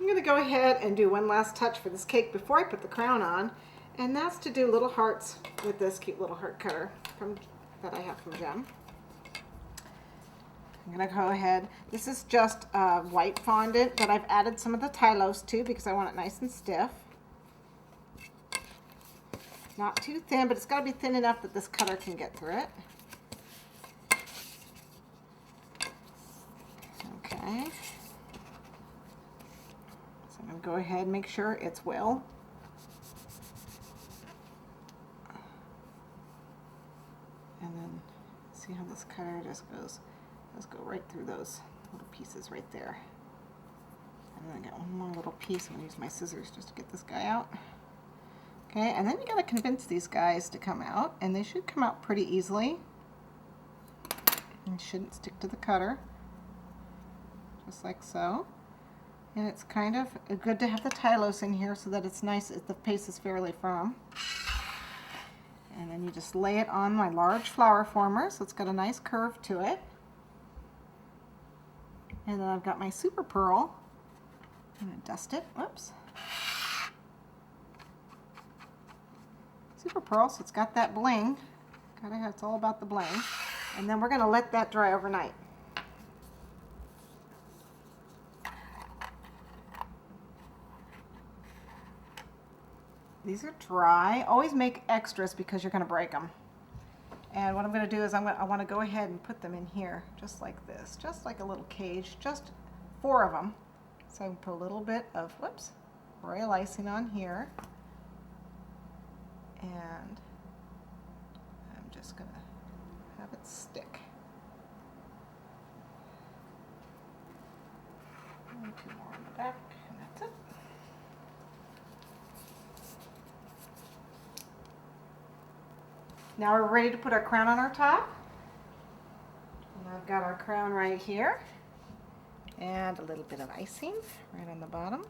I'm going to go ahead and do one last touch for this cake before I put the crown on, and that's to do little hearts with this cute little heart cutter that I have from Jem. I'm going to go ahead. This is just white fondant that I've added some of the Tylose to because I want it nice and stiff. Not too thin, but it's got to be thin enough that this cutter can get through it. Okay. So I'm going to go ahead and make sure it's well. And then see how this cutter just goes. Let's go right through those little pieces right there. And then I got one more little piece. I'm going to use my scissors just to get this guy out. Okay, and then you got to convince these guys to come out, and they should come out pretty easily. And shouldn't stick to the cutter. Just like so. And it's kind of good to have the Tylose in here so that it's nice, the face is fairly firm. And then you just lay it on my large flower former, so it's got a nice curve to it. And then I've got my Super Pearl. I'm going to dust it. Whoops. Super Pearl, so it's got that bling. It's all about the bling. And then we're going to let that dry overnight. These are dry. Always make extras because you're going to break them. And what I'm going to do is I want to go ahead and put them in here just like this, just like a little cage, just 4 of them. So I can put a little bit of, whoops, Royal Icing on here. And I'm just going to have it stick. And 2 more on the back, and that's it. Now we're ready to put our crown on our top. And I've got our crown right here. And a little bit of icing right on the bottom.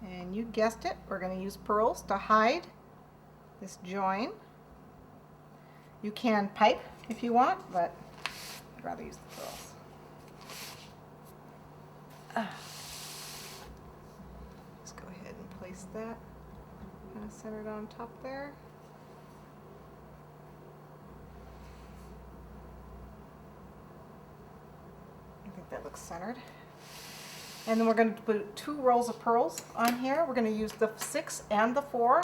And you guessed it, we're going to use pearls to hide this join. You can pipe if you want, but I'd rather use the pearls. Just go ahead and place that kind of centered on top there. I think that looks centered. And then we're going to put 2 rows of pearls on here. We're going to use the 6 and the 4.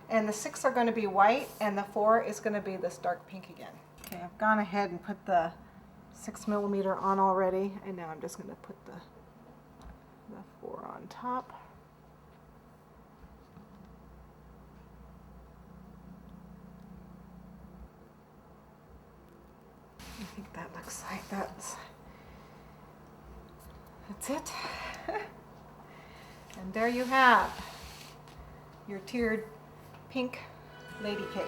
And the 6 are going to be white, and the 4 is going to be this dark pink again. Okay, I've gone ahead and put the 6mm on already, and now I'm just going to put the 4 on top. I think that looks like that's it. And there you have your tiered pink lady cake.